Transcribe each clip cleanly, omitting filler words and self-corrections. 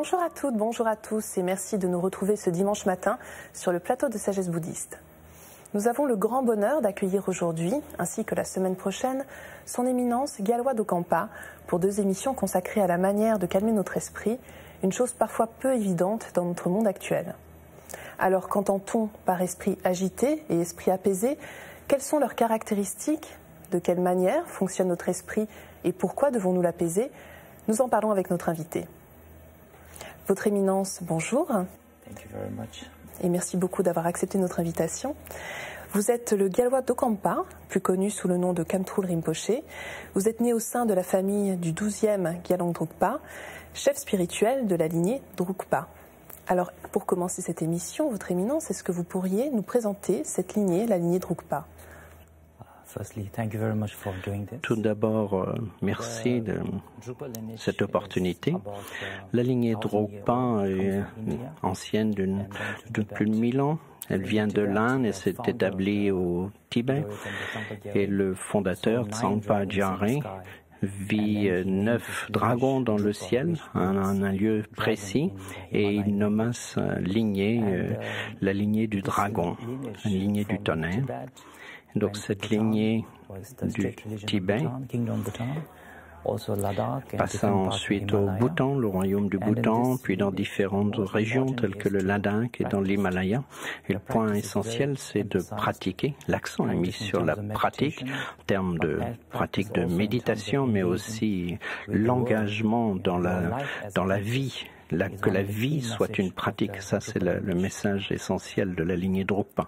Bonjour à toutes, bonjour à tous et merci de nous retrouver ce dimanche matin sur le plateau de Sagesse Bouddhiste. Nous avons le grand bonheur d'accueillir aujourd'hui, ainsi que la semaine prochaine, son éminence Gyalwa Dokampa pour 2 émissions consacrées à la manière de calmer notre esprit, une chose parfois peu évidente dans notre monde actuel. Alors qu'entend-on par esprit agité et esprit apaisé? Quelles sont leurs caractéristiques? De quelle manière fonctionne notre esprit et pourquoi devons-nous l'apaiser? Nous en parlons avec notre invité. Votre éminence, bonjour. Thank you very much. Et merci beaucoup d'avoir accepté notre invitation. Vous êtes le Gyalwa Dokampa, plus connu sous le nom de Khamtrul Rinpoche. Vous êtes né au sein de la famille du 12e Gyalwang Drukpa, chef spirituel de la lignée Drukpa. Alors, pour commencer cette émission, votre éminence, est-ce que vous pourriez nous présenter cette lignée, la lignée Drukpa? Tout d'abord, merci de cette opportunité. La lignée Drukpa est ancienne de plus de 1000 ans. Elle vient de l'Inde et s'est établie au Tibet. Et le fondateur, Tsongpa Gyalreng, vit 9 dragons dans le ciel, un lieu précis, et il nomma sa lignée la lignée du dragon, la lignée du tonnerre. Donc cette lignée du Tibet passa ensuite au Bhoutan, le royaume du Bhoutan, puis dans différentes régions telles que le Ladakh et dans l'Himalaya. Et le point essentiel, c'est de pratiquer. L'accent est mis sur la pratique, en termes de pratique de méditation, mais aussi l'engagement dans la vie. Que la vie soit une pratique. Ça, c'est le message essentiel de la lignée Drukpa.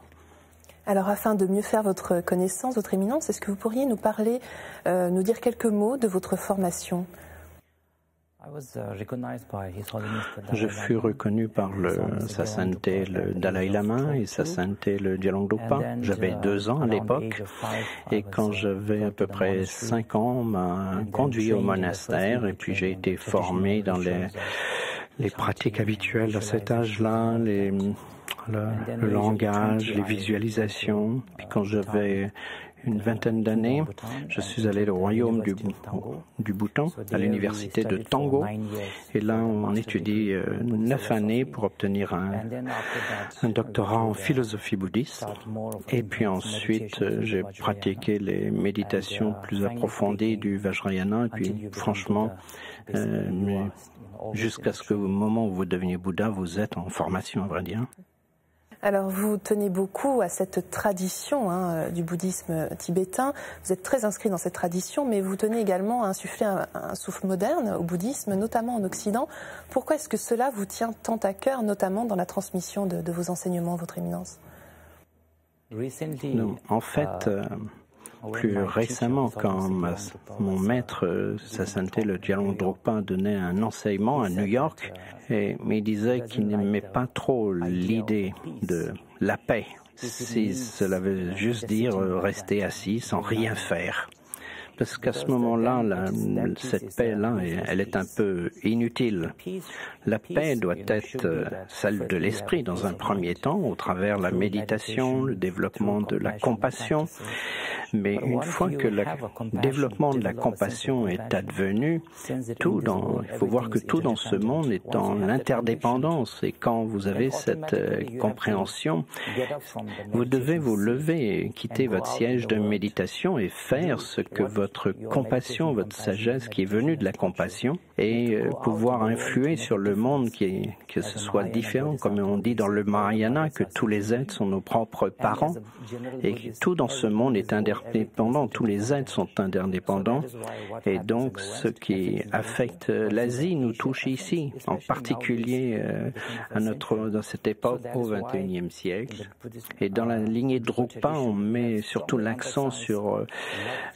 Alors, afin de mieux faire votre connaissance, votre éminence, est-ce que vous pourriez nous parler, nous dire quelques mots de votre formation? Je fus reconnu par Sa Sainteté le Dalai Lama et Sa Sainteté le Gyalwang Drukpa. J'avais 2 ans à l'époque et quand j'avais à peu près 5 ans, on m'a conduit au monastère et puis j'ai été formé dans les pratiques habituelles à cet âge-là, le langage, les visualisations. Puis quand j'avais une vingtaine d'années, je suis allé au royaume du Bhoutan, à l'université de Tango. Et là, on étudie 9 années pour obtenir un doctorat en philosophie bouddhiste. Et puis ensuite, j'ai pratiqué les méditations plus approfondies du Vajrayana. Et puis franchement, jusqu'à ce que au moment où vous deveniez Bouddha, vous êtes en formation, à vrai dire. Alors, vous tenez beaucoup à cette tradition du bouddhisme tibétain. Vous êtes très inscrit dans cette tradition, mais vous tenez également à insuffler un souffle moderne au bouddhisme, notamment en Occident. Pourquoi est-ce que cela vous tient tant à cœur, notamment dans la transmission de vos enseignements, votre éminence? Non, en fait, plus récemment, quand mon maître, Sa Sainteté le Gyalwang Drukpa, donnait un enseignement à New York, mais il disait qu'il n'aimait pas trop l'idée de la paix. Si cela veut juste dire rester assis sans rien faire. Parce qu'à ce moment-là, cette paix-là, elle est un peu inutile. La paix doit être celle de l'esprit dans un premier temps, au travers la méditation, le développement de la compassion. Mais une fois que le développement de la compassion est advenu, il faut voir que tout dans ce monde est en interdépendance. Et quand vous avez cette compréhension, vous devez vous lever et quitter votre siège de méditation et faire ce que votre compassion, votre sagesse qui est venue de la compassion, et pouvoir influer sur le monde que ce soit différent. Comme on dit dans le Mahayana, que tous les êtres sont nos propres parents et que tout dans ce monde est interdépendant. Tous les êtres sont interdépendants et donc ce qui affecte l'Asie nous touche ici, en particulier dans cette époque au XXIe siècle. Et dans la lignée Drukpa, on met surtout l'accent sur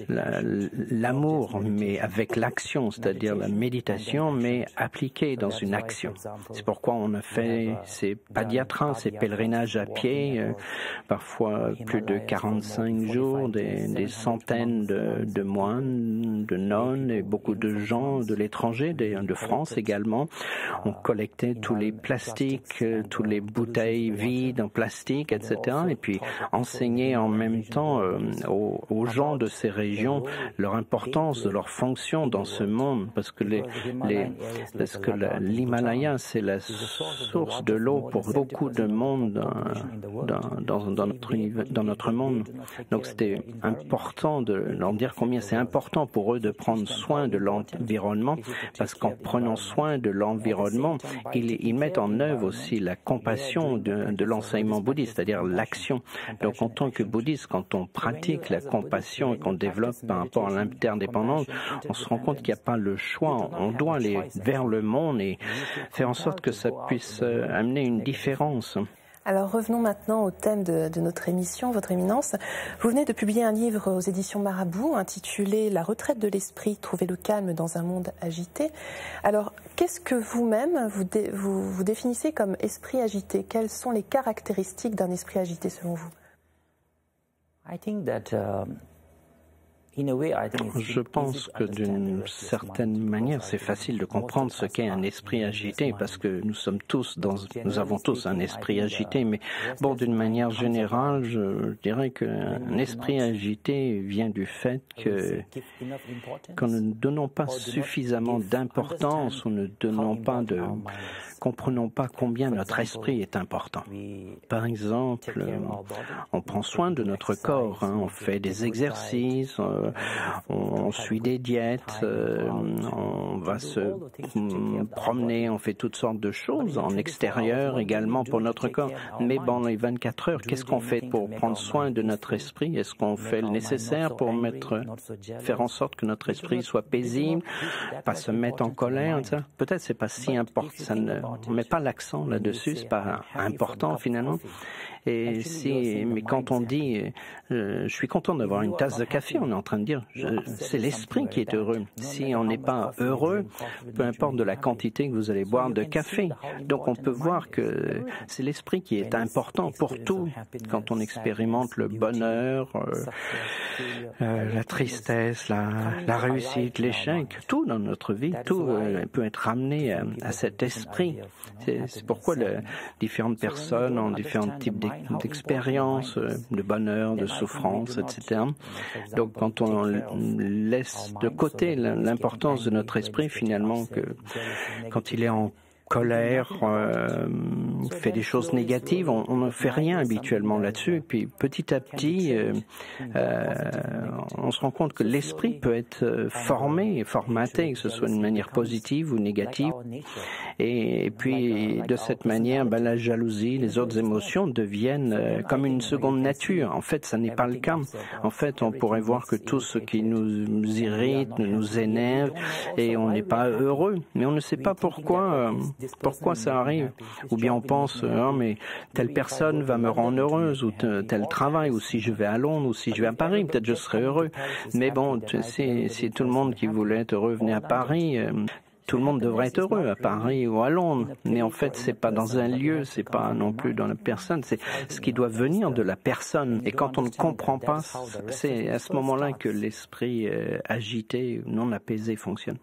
l'amour, mais avec l'action, c'est-à-dire la méditation, mais appliquée dans une action. C'est pourquoi on a fait ces padiatras, ces pèlerinages à pied, parfois plus de 45 jours, des centaines de moines, de nonnes et beaucoup de gens de l'étranger, de France également. On collectait tous les plastiques, toutes les bouteilles vides en plastique, etc. Et puis enseignait en même temps aux gens de ces régions leur importance, de leur fonction dans ce monde, parce que l'Himalaya, c'est la source de l'eau pour beaucoup de monde dans notre monde. Donc c'était important de leur dire combien c'est important pour eux de prendre soin de l'environnement, parce qu'en prenant soin de l'environnement, ils mettent en œuvre aussi la compassion de l'enseignement bouddhiste, c'est-à-dire l'action. Donc en tant que bouddhiste, quand on pratique la compassion et qu'on développe par rapport à l'interdépendance, on se rend compte qu'il n'y a pas le choix. On doit aller vers le monde et faire en sorte que ça puisse amener une différence. Alors revenons maintenant au thème de notre émission, Votre Éminence. Vous venez de publier un livre aux éditions Marabout intitulé « La retraite de l'esprit, trouver le calme dans un monde agité ». Alors qu'est-ce que vous-même vous définissez comme esprit agité? Quelles sont les caractéristiques d'un esprit agité selon vous? Je pense que d'une certaine manière, c'est facile de comprendre ce qu'est un esprit agité parce que nous avons tous un esprit agité. Mais bon, d'une manière générale, je dirais qu'un esprit agité vient du fait que nous ne donnons pas suffisamment d'importance ou ne comprenons pas combien notre esprit est important. Par exemple, on prend soin de notre corps, on fait des exercices, on suit des diètes, on va se promener, on fait toutes sortes de choses en extérieur également pour notre corps. Mais dans les 24 heures, qu'est-ce qu'on fait pour prendre soin de notre esprit? Est-ce qu'on fait le nécessaire pour faire en sorte que notre esprit soit paisible, pas se mettre en colère, etc. Peut-être c'est pas si important, on ne met pas l'accent là-dessus, c'est pas important finalement. Mais quand on dit je suis content d'avoir une tasse de café, on est en train de dire c'est l'esprit qui est heureux. Si on n'est pas heureux, peu importe de la quantité que vous allez boire de café. Donc on peut voir que c'est l'esprit qui est important pour tout. Quand on expérimente le bonheur, la tristesse, la réussite, l'échec, tout dans notre vie, tout peut être ramené à cet esprit. C'est pourquoi différentes personnes ont différents types d'expériences, de bonheur, de souffrance, etc. Donc quand on laisse de côté l'importance de notre esprit, finalement, que quand il est en colère, fait des choses négatives, on ne fait rien habituellement là-dessus. Puis petit à petit, on se rend compte que l'esprit peut être formé, formaté, que ce soit d'une manière positive ou négative. Et puis de cette manière, la jalousie, les autres émotions deviennent comme une seconde nature. En fait, ça n'est pas le cas. En fait, on pourrait voir que tout ce qui nous irrite, nous énerve, et on n'est pas heureux. Mais on ne sait pas pourquoi ça arrive. Ou bien on pense, mais telle personne va me rendre heureuse, ou tel travail, ou si je vais à Londres, ou si je vais à Paris, peut-être je serai heureux. Mais bon, si tout le monde qui voulait être heureux venait à Paris, tout le monde devrait être heureux à Paris ou à Londres. Mais en fait, c'est pas dans un lieu, c'est pas non plus dans la personne, c'est ce qui doit venir de la personne. Et quand on ne comprend pas, c'est à ce moment-là que l'esprit agité, non apaisé fonctionne.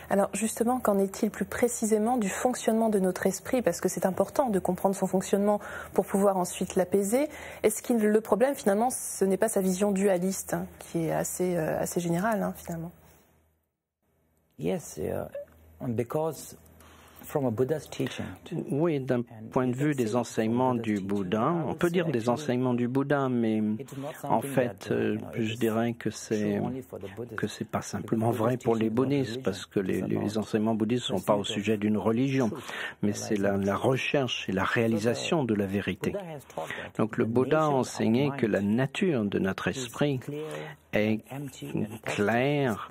Alors justement, qu'en est-il plus précisément du fonctionnement de notre esprit? Parce que c'est important de comprendre son fonctionnement pour pouvoir ensuite l'apaiser. Est-ce que le problème, finalement, ce n'est pas sa vision dualiste, qui est assez générale, finalement? Yes, because from a Buddha's teaching. Oui, d'un point de vue des enseignements du Bouddha, on peut dire des enseignements du Bouddha, mais en fait, je dirais que c'est pas simplement vrai pour les bouddhistes, parce que les enseignements bouddhistes ne sont pas au sujet d'une religion, mais c'est la recherche et la réalisation de la vérité. Donc le Bouddha a enseigné que la nature de notre esprit est claire,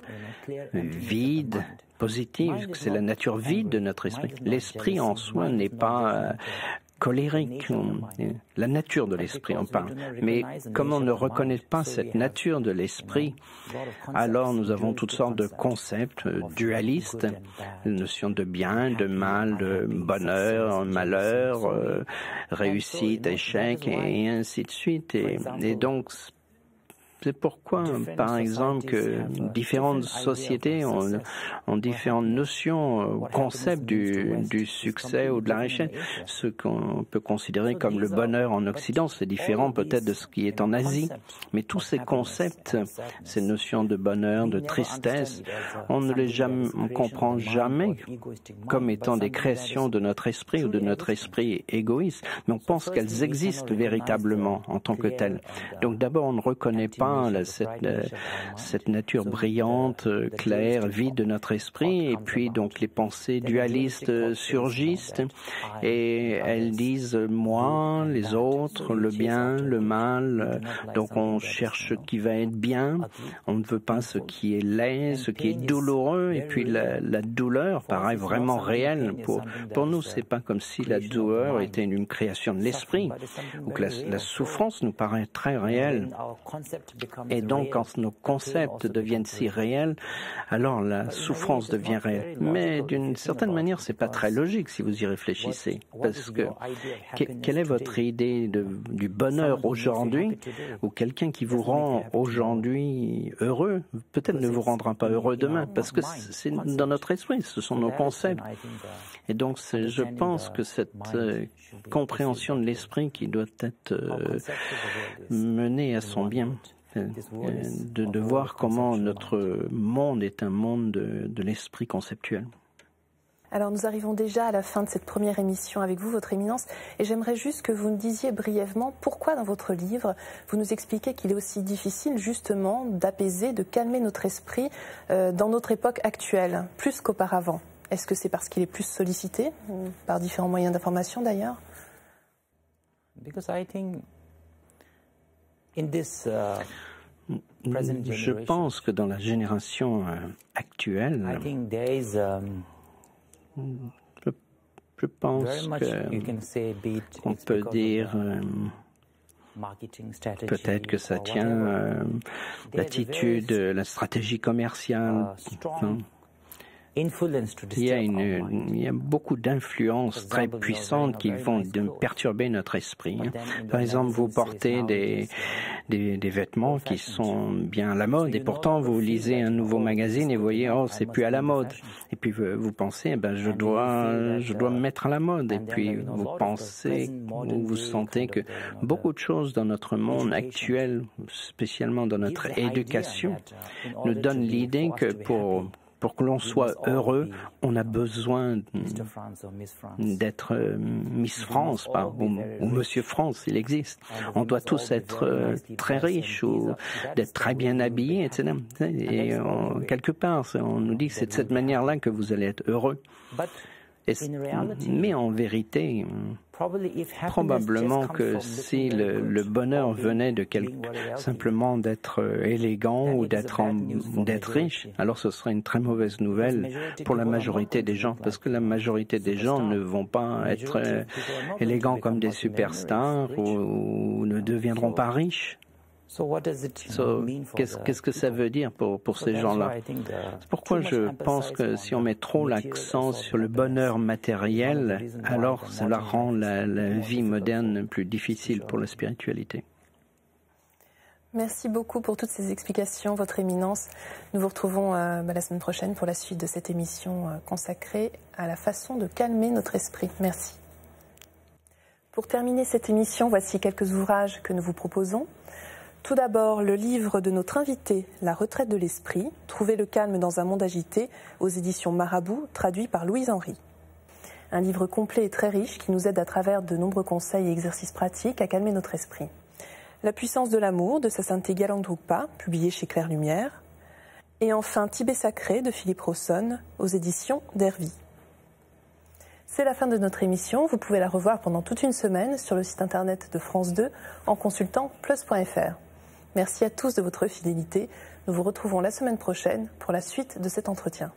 vide, positive, que c'est la nature vide de notre esprit. L'esprit en soi n'est pas colérique, la nature de l'esprit on parle. Mais comme on ne reconnaît pas cette nature de l'esprit, alors nous avons toutes sortes de concepts dualistes, la notion de bien, de mal, de bonheur, réussite, échec, et ainsi de suite. Et donc, C'est pourquoi, par exemple, que différentes sociétés ont différentes notions, concepts du succès ou de la richesse. Ce qu'on peut considérer comme le bonheur en Occident, c'est différent peut-être de ce qui est en Asie. Mais tous ces concepts, ces notions de bonheur, de tristesse, on ne les comprend jamais comme étant des créations de notre esprit ou de notre esprit égoïste. Mais on pense qu'elles existent véritablement en tant que telles. Donc d'abord, on ne reconnaît pas cette nature brillante, claire, vide de notre esprit, et puis donc les pensées dualistes surgissent et elles disent moi, les autres, le bien, le mal. Donc on cherche ce qui va être bien, on ne veut pas ce qui est laid, ce qui est douloureux, et puis la douleur paraît vraiment réelle. Pour nous, c'est pas comme si la douleur était une création de l'esprit, ou que la souffrance nous paraît très réelle. Et donc, quand nos concepts deviennent si réels, alors la souffrance devient réelle. Mais d'une certaine manière, c'est pas très logique si vous y réfléchissez. Parce que, quelle est votre idée du bonheur aujourd'hui, ou quelqu'un qui vous rend aujourd'hui heureux, peut-être ne vous rendra pas heureux demain, parce que c'est dans notre esprit, ce sont nos concepts. Et donc, je pense que cette compréhension de l'esprit qui doit être menée à son bien, de voir comment notre monde est un monde de l'esprit conceptuel. Alors nous arrivons déjà à la fin de cette première émission avec vous, Votre Éminence, et j'aimerais juste que vous nous disiez brièvement pourquoi dans votre livre vous nous expliquez qu'il est aussi difficile justement d'apaiser, de calmer notre esprit dans notre époque actuelle, plus qu'auparavant. Est-ce que c'est parce qu'il est plus sollicité, par différents moyens d'information d'ailleurs? Je pense que dans la génération actuelle, je pense qu'on peut dire peut-être que ça tient l'attitude, la stratégie commerciale. Il y a beaucoup d'influences très puissantes qui vont perturber notre esprit. Par exemple, vous portez des vêtements qui sont bien à la mode et pourtant vous lisez un nouveau magazine et vous voyez, oh, c'est plus à la mode. Et puis vous pensez, je dois me mettre à la mode. Et puis vous pensez, vous sentez que beaucoup de choses dans notre monde actuel, spécialement dans notre éducation, nous donnent l'idée que pour que l'on soit heureux, on a besoin d'être Miss France ou Monsieur France, il existe. On doit tous être très riches ou d'être très bien habillés, etc. Et quelque part, on nous dit que c'est de cette manière-là que vous allez être heureux. Mais en vérité, probablement que si le bonheur venait de simplement d'être élégant ou d'être riche, alors ce serait une très mauvaise nouvelle pour la majorité des gens, parce que la majorité des gens ne vont pas être élégants comme des superstars ou ne deviendront pas riches. Qu'est-ce que ça veut dire pour ces gens-là? C'est pourquoi je pense que si on met trop l'accent sur le bonheur matériel, alors cela rend la vie moderne plus difficile pour la spiritualité. Merci beaucoup pour toutes ces explications, Votre Éminence. Nous vous retrouvons la semaine prochaine pour la suite de cette émission consacrée à la façon de calmer notre esprit. Merci. Pour terminer cette émission, voici quelques ouvrages que nous vous proposons. Tout d'abord, le livre de notre invité, La retraite de l'esprit, Trouver le calme dans un monde agité, aux éditions Marabout, traduit par Louise Henry. Un livre complet et très riche qui nous aide à travers de nombreux conseils et exercices pratiques à calmer notre esprit. La puissance de l'amour de Sa Sainteté Gyalwang Drukpa, publié chez Claire Lumière. Et enfin, Tibet sacré de Philippe Rosson, aux éditions d'Hervy. C'est la fin de notre émission. Vous pouvez la revoir pendant toute une semaine sur le site internet de France 2 en consultant plus.fr. Merci à tous de votre fidélité. Nous vous retrouvons la semaine prochaine pour la suite de cet entretien.